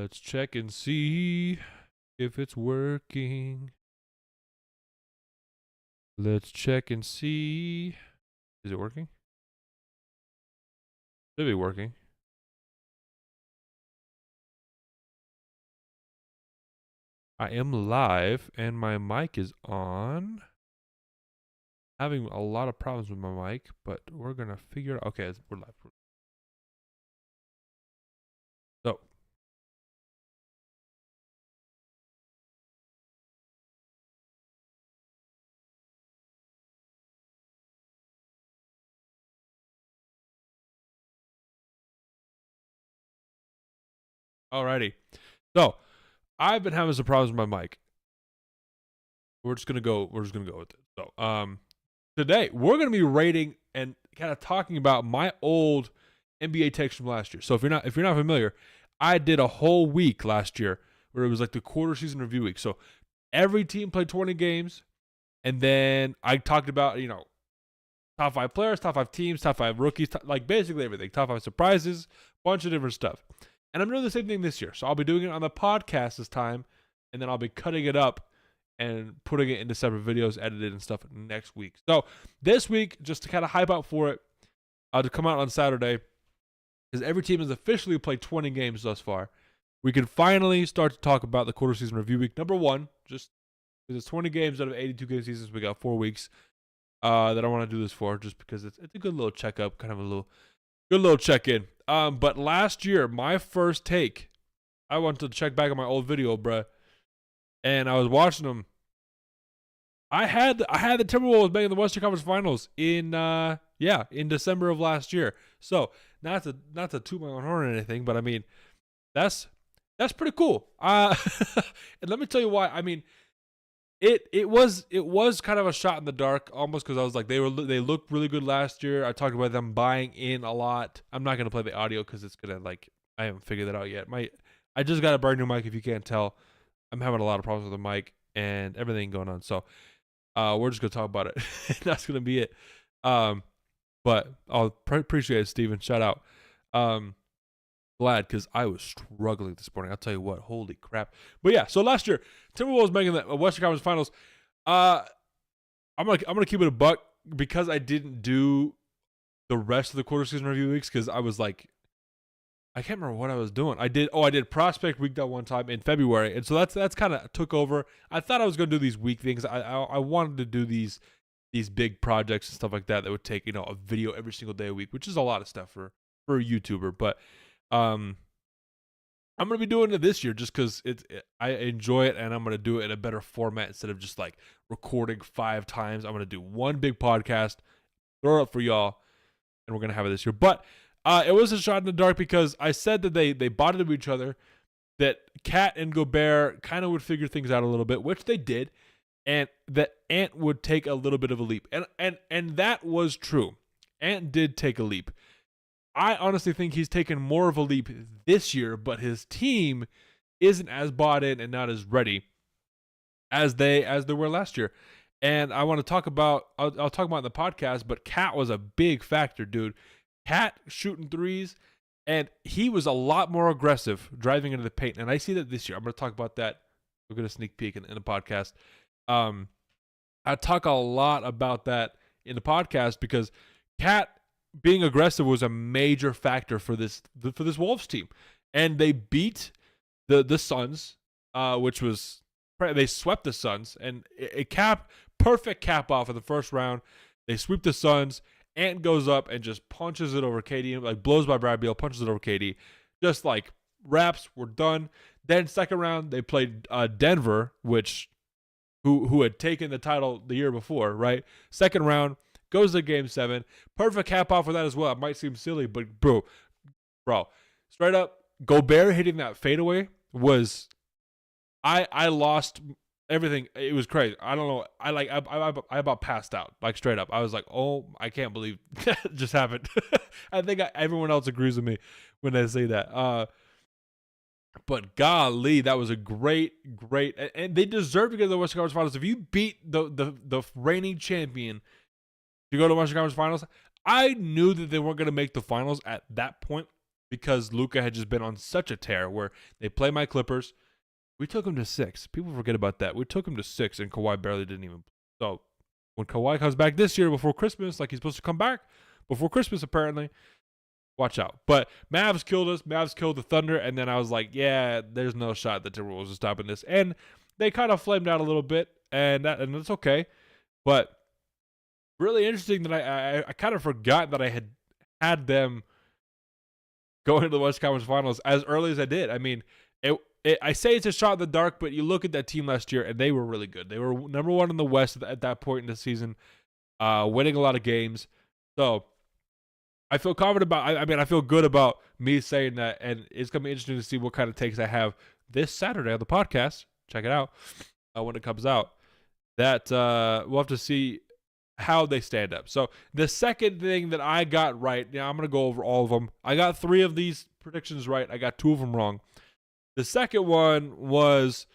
Let's check and see if it's working. Let's check and see. Is it working? Should be working. I am live and my mic is on. Having a lot of problems with my mic, but we're gonna figure it out. Okay, we're live. So, alrighty. So, I've been having some problems with my mic. We're just gonna go with it. So, today we're gonna be rating and kind of talking about my old NBA takes from last year. So if you're not familiar, I did a whole week last year where it was like the quarter season review week. So every team played 20 games, and then I talked about top 5 players, top 5 teams, top 5 rookies, like basically everything, top 5 surprises, bunch of different stuff. And I'm doing the same thing this year. So I'll be doing it on the podcast this time, and then I'll be cutting it up and putting it into separate videos, edited and stuff next week. So this week, just to kind of hype out for it, to come out on Saturday, because every team has officially played 20 games thus far. We can finally start to talk about the quarter season review week number 1. Just because it's 20 games out of 82 game seasons, we got 4 weeks that I want to do this for, just because it's a good little checkup, kind of a good little check-in. But last year, my first take, I wanted to check back on my old video, bruh, and I was watching them. I had the Timberwolves making the Western Conference Finals in December of last year. So not to toot my own horn or anything, but I mean that's pretty cool. And let me tell you why. I mean, it was kind of a shot in the dark almost, because I was like they looked really good last year. I talked about them buying in a lot. I'm not gonna play the audio because it's gonna I haven't figured that out yet. I just got a brand new mic. If you can't tell, I'm having a lot of problems with the mic and everything going on. So. We're just gonna talk about it. That's gonna be it. But I'll appreciate it, Steven. Shout out. Glad, because I was struggling this morning. I'll tell you what. Holy crap. But yeah. So last year, Timberwolves making the Western Conference Finals. I'm gonna keep it a buck, because I didn't do the rest of the quarter season review weeks, because I was like, I can't remember what I was doing. I did Prospect Week that one time in February, and so that's kind of took over. I thought I was going to do these week things. I wanted to do these big projects and stuff like that would take a video every single day a week, which is a lot of stuff for a YouTuber. But I'm going to be doing it this year just because I enjoy it, and I'm going to do it in a better format instead of just like recording 5 times. I'm going to do one big podcast, throw it up for y'all, and we're going to have it this year. But it was a shot in the dark, because I said that they bonded to each other, that Cat and Gobert kind of would figure things out a little bit, which they did, and that Ant would take a little bit of a leap. And that was true. Ant did take a leap. I honestly think he's taken more of a leap this year, but his team isn't as bought in and not as ready as they were last year. And I want to talk about, I'll talk about it in the podcast, but Cat was a big factor, dude. Cat shooting threes, and he was a lot more aggressive driving into the paint. And I see that this year. I'm going to talk about that. We're going to sneak peek in the podcast. I talk a lot about that in the podcast, because Cat being aggressive was a major factor for this Wolves team, and they beat the Suns, which was they swept the Suns, and a perfect cap off of the first round. They sweep the Suns. Ant goes up and just punches it over KD, like blows by Brad Beal, punches it over KD, just like wraps. We're done. Then second round they played Denver, who had taken the title the year before, right? Second round goes to Game 7, perfect cap off for that as well. It might seem silly, but bro, straight up, Gobert hitting that fadeaway was, I lost everything. It was crazy. I don't know. I about passed out, like straight up. I was like, oh, I can't believe that just happened. I think everyone else agrees with me when they say that. But golly, that was a great, and they deserve to get to the Western Conference Finals. If you beat the reigning champion to go to the Western Conference Finals, I knew that they weren't going to make the finals at that point. because Luka had just been on such a tear where they play my Clippers. We took him to 6. People forget about that. We took him to 6, and Kawhi barely didn't even play. So when Kawhi comes back this year before Christmas, like he's supposed to come back before Christmas apparently, watch out. But Mavs killed us. Mavs killed the Thunder, and then I was like, yeah, there's no shot that Timberwolves are stopping this. And they kind of flamed out a little bit, and that's okay. But really interesting that I kind of forgot that I had them going to the West Conference Finals as early as I did. I mean, I say it's a shot in the dark, but you look at that team last year, and they were really good. They were number 1 in the West at that point in the season, winning a lot of games. So I feel confident about. I feel good about me saying that, and it's gonna be interesting to see what kind of takes I have this Saturday on the podcast. Check it out when it comes out. That we'll have to see how they stand up. So the second thing that I got right, I'm gonna go over all of them. I got 3 of these predictions right. I got 2 of them wrong. The second one was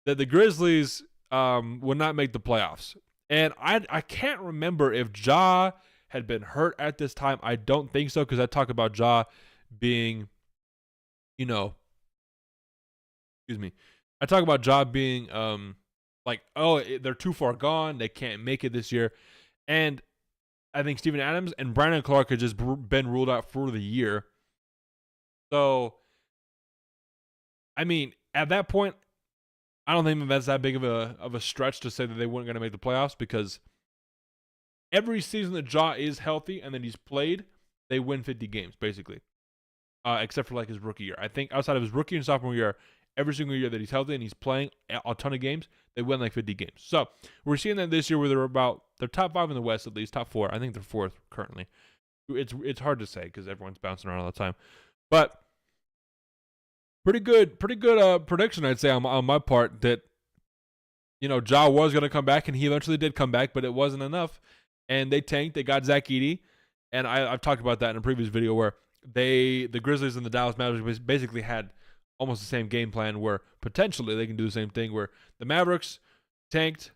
that the Grizzlies would not make the playoffs, and I can't remember if Ja had been hurt at this time. I don't think so, because I talk about Ja being, I talk about Ja being they're too far gone. They can't make it this year. And I think Steven Adams and Brandon Clark had just been ruled out for the year. So, I mean, at that point, I don't think that's that big of a stretch to say that they weren't going to make the playoffs, because every season that Ja is healthy and that he's played, they win 50 games, basically. Except for like his rookie year. I think outside of his rookie and sophomore year, every single year that he's healthy and he's playing a ton of games, they win like 50 games. So we're seeing that this year where they're top 5 in the West, at least top 4. I think they're 4th currently. It's hard to say because everyone's bouncing around all the time. But pretty good prediction, I'd say, on my part, that Ja was going to come back, and he eventually did come back, but it wasn't enough. And they tanked. They got Zach Edey. And I've talked about that in a previous video where the Grizzlies and the Dallas Mavericks basically had almost the same game plan, where potentially they can do the same thing, where the Mavericks tanked,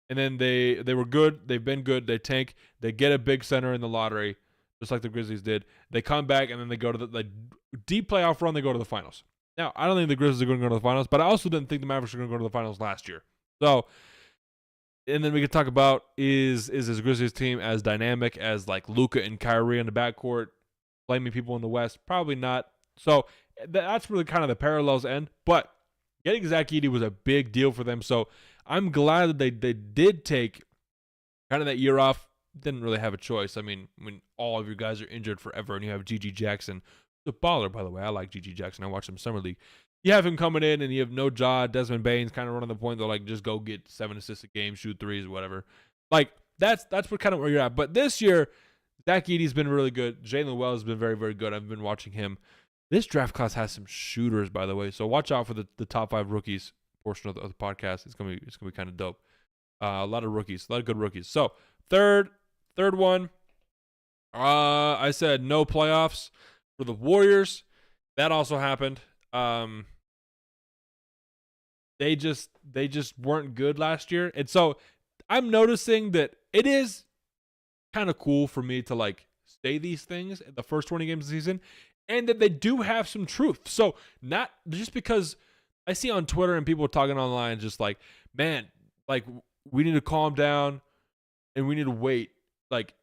and then they were good. They've been good. They tank. They get a big center in the lottery, just like the Grizzlies did. They come back, and then they go to the deep playoff run. They go to the finals. Now, I don't think the Grizzlies are going to go to the finals, but I also didn't think the Mavericks were going to go to the finals last year. So, and then we could talk about, is this Grizzlies team as dynamic as like Luka and Kyrie in the backcourt, blaming people in the West? Probably not. So that's really kind of the parallels end. But getting Zach Edey was a big deal for them. So I'm glad that they did take kind of that year off. Didn't really have a choice. I mean, when all of your guys are injured forever and you have G.G. Jackson, the baller, by the way. I like G.G. Jackson. I watched him Summer League. You have him coming in, and you have no Ja. Desmond Bane's kind of running the point. They're like, just go get 7 assists a game, shoot threes, whatever. Like, that's what kind of where you're at. But this year, Zach Edey's been really good. Jalen Wells has been very, very good. I've been watching him. This draft class has some shooters, by the way. So watch out for the top 5 rookies portion of the podcast. It's gonna be kind of dope. A lot of rookies, a lot of good rookies. So third one. I said no playoffs for the Warriors. That also happened. They just weren't good last year. And so I'm noticing that it is kind of cool for me to like say these things in the first 20 games of the season, and that they do have some truth. So not just because I see on Twitter and people talking online just like, man, like we need to calm down and we need to wait. Like,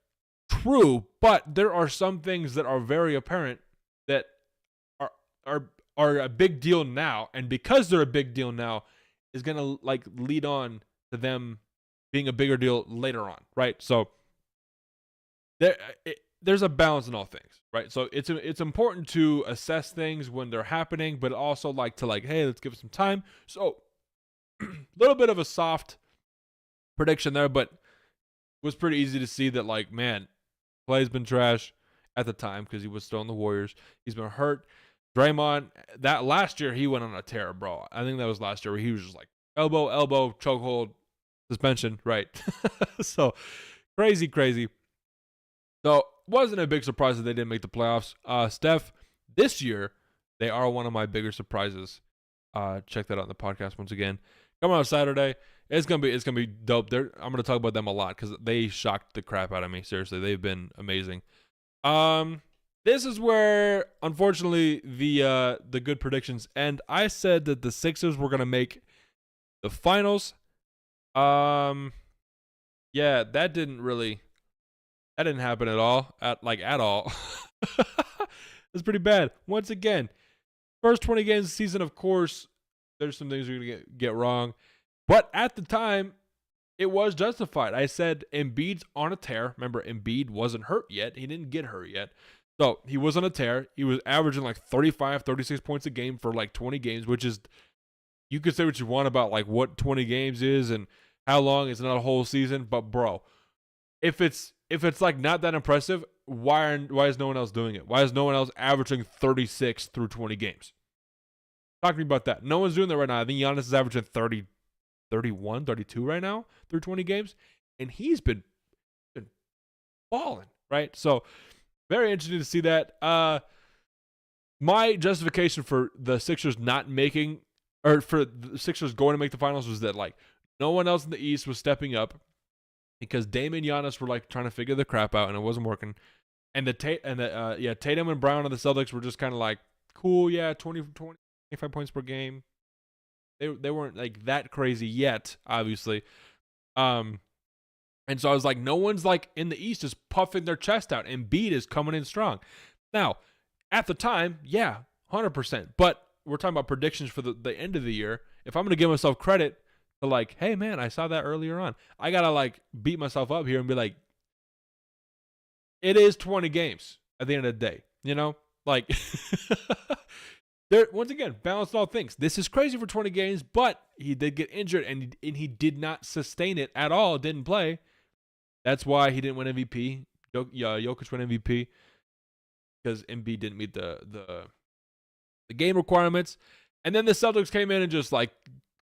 true, but there are some things that are very apparent that are a big deal now, and because they're a big deal now, is gonna like lead on to them being a bigger deal later on, right? So there's a balance in all things, right? So it's important to assess things when they're happening, but also like to like, hey, let's give it some time. So a little bit of a soft prediction there, but it was pretty easy to see that like, man, Clay's been trash at the time because he was still in the Warriors. He's been hurt. Draymond, that last year he went on a tear, bro. I think that was last year where he was just like elbow, chokehold, suspension, right? So crazy. So wasn't a big surprise that they didn't make the playoffs. Steph, this year they are one of my bigger surprises. Check that out in the podcast once again. Come on Saturday. It's gonna be dope. I'm gonna talk about them a lot because they shocked the crap out of me. Seriously, they've been amazing. this is where, unfortunately, the good predictions end. I said that the Sixers were gonna make the finals. Yeah, that didn't happen at all. At all. It's pretty bad. Once again, first 20 games of the season, of course, there's some things you're gonna get wrong, but at the time, it was justified. I said Embiid's on a tear. Remember, Embiid wasn't hurt yet. He didn't get hurt yet. So he was on a tear. He was averaging like 35, 36 points a game for like 20 games, which is, you could say what you want about like what 20 games is and how long. It's not a whole season. But bro, if it's like not that impressive, why is no one else doing it? Why is no one else averaging 36 through 20 games? Talk to me about that. No one's doing that right now. I think Giannis is averaging 30, 31, 32 right now through 20 games, and he's been balling, right? So very interesting to see that. My justification for the Sixers not making, or for the Sixers going to make the finals, was that like no one else in the East was stepping up because Dame and Giannis were like trying to figure the crap out and it wasn't working. And Tatum and Brown and the Celtics were just kind of like, cool, yeah, 25 points per game. They weren't like that crazy yet, obviously. And so I was like, no one's like in the East is puffing their chest out. Embiid is coming in strong. Now, at the time, yeah, 100%. But we're talking about predictions for the end of the year. If I'm going to give myself credit to like, hey, man, I saw that earlier on. I got to like beat myself up here and be like, it is 20 games at the end of the day. You know? Like, there, once again, balanced all things. This is crazy for 20 games, but he did get injured and he did not sustain it at all. Didn't play. That's why he didn't win MVP. Jokic won MVP because Embiid didn't meet the game requirements. And then the Celtics came in and just like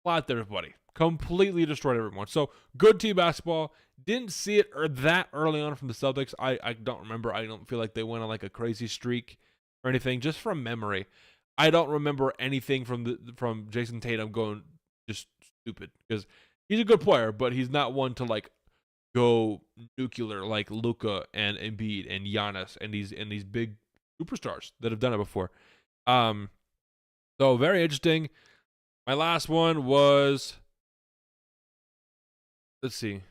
clapped everybody, completely destroyed everyone. So good team basketball. Didn't see it that early on from the Celtics. I don't remember. I don't feel like they went on like a crazy streak or anything. Just from memory, I don't remember anything from Jason Tatum going just stupid, because he's a good player, but he's not one to like go nuclear like Luka and Embiid and Giannis and these big superstars that have done it before. So very interesting. My last one was, let's see.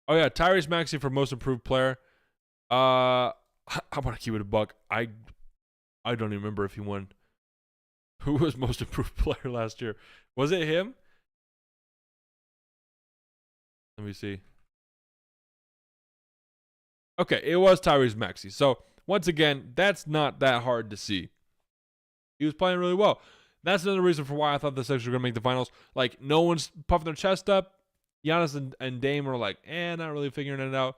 Oh yeah, Tyrese Maxey for most improved player. How about I keep it a buck? I don't even remember if he won. Who was most improved player last year? Was it him? Let me see. Okay, it was Tyrese Maxey. So once again, that's not that hard to see. He was playing really well. That's another reason for why I thought the Sixers were going to make the finals. Like, no one's puffing their chest up. Giannis and Dame were like, not really figuring it out.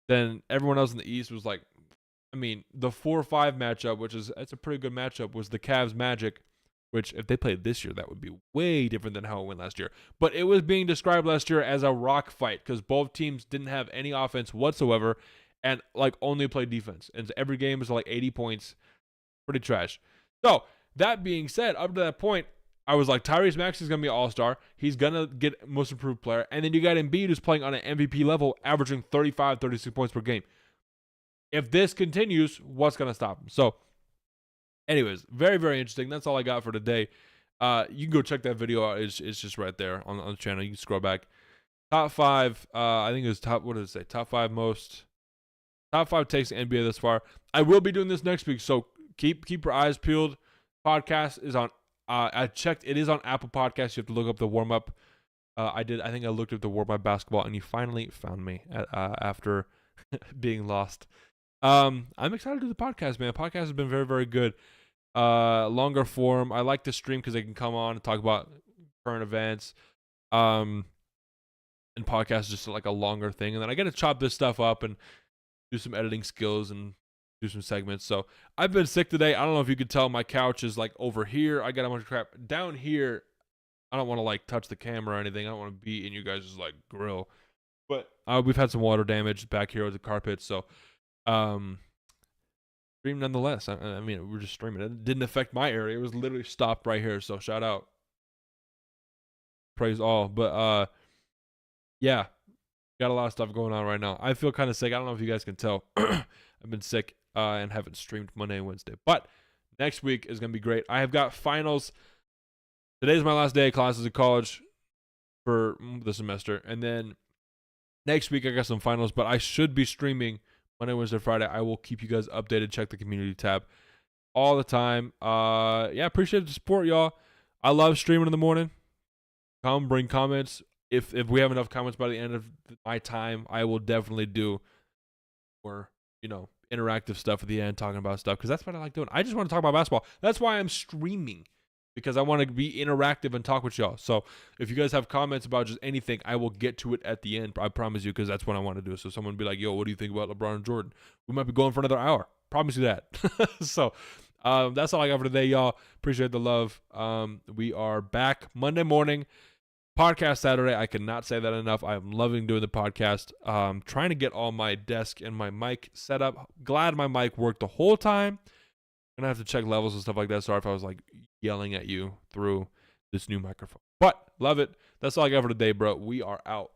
Then everyone else in the East was like, I mean, the 4-5 matchup, it's a pretty good matchup, was the Cavs Magic, which if they played this year, that would be way different than how it went last year. But it was being described last year as a rock fight because both teams didn't have any offense whatsoever and like only played defense. And every game was like 80 points. Pretty trash. So that being said, up to that point, I was like, Tyrese Maxey is going to be an all-star. He's going to get most improved player. And then you got Embiid, who's playing on an MVP level, averaging 35, 36 points per game. If this continues, what's going to stop him? So, anyways, very, very interesting. That's all I got for today. You can go check that video out. It's just right there on the channel. You can scroll back. Top 5, I think it was what did it say? Top 5 takes in NBA this far. I will be doing this next week, so keep your eyes peeled. Podcast is on. I checked. It is on Apple Podcasts. You have to look up the warm up. I did. I think I looked up the warm up basketball, and you finally found me after being lost. I'm excited to do the podcast, man. The podcast has been very, very good. Longer form. I like to stream because I can come on and talk about current events. And podcast is just like a longer thing, and then I get to chop this stuff up and do some editing skills and do some segments. So I've been sick today. I don't know if you could tell, my couch is like over here. I got a bunch of crap down here. I don't want to like touch the camera or anything. I don't want to be in you guys' like grill. But we've had some water damage back here with the carpet. So stream nonetheless. I mean, we're just streaming. It didn't affect my area. It was literally stopped right here. So shout out. Praise all. But yeah. Got a lot of stuff going on right now. I feel kind of sick. I don't know if you guys can tell. I've been sick and haven't streamed Monday and Wednesday. But next week is going to be great. I have got finals. Today's my last day of classes at college for the semester. And then next week I got some finals, but I should be streaming Monday, Wednesday, Friday. I will keep you guys updated. Check the community tab all the time. Yeah, appreciate the support, y'all. I love streaming in the morning. Come bring comments. If we have enough comments by the end of my time, I will definitely do more, interactive stuff at the end, talking about stuff, because that's what I like doing. I just want to talk about basketball. That's why I'm streaming, because I want to be interactive and talk with y'all. So if you guys have comments about just anything, I will get to it at the end. I promise you, because that's what I want to do. So someone be like, yo, what do you think about LeBron and Jordan? We might be going for another hour. Promise you that. So that's all I got for today, y'all. Appreciate the love. We are back Monday morning. Podcast Saturday. I cannot say that enough. I'm loving doing the podcast. Trying to get all my desk and my mic set up. Glad my mic worked the whole time. Gonna have to check levels and stuff like that. Sorry if I was like yelling at you through this new microphone. But love it. That's all I got for today, bro. We are out.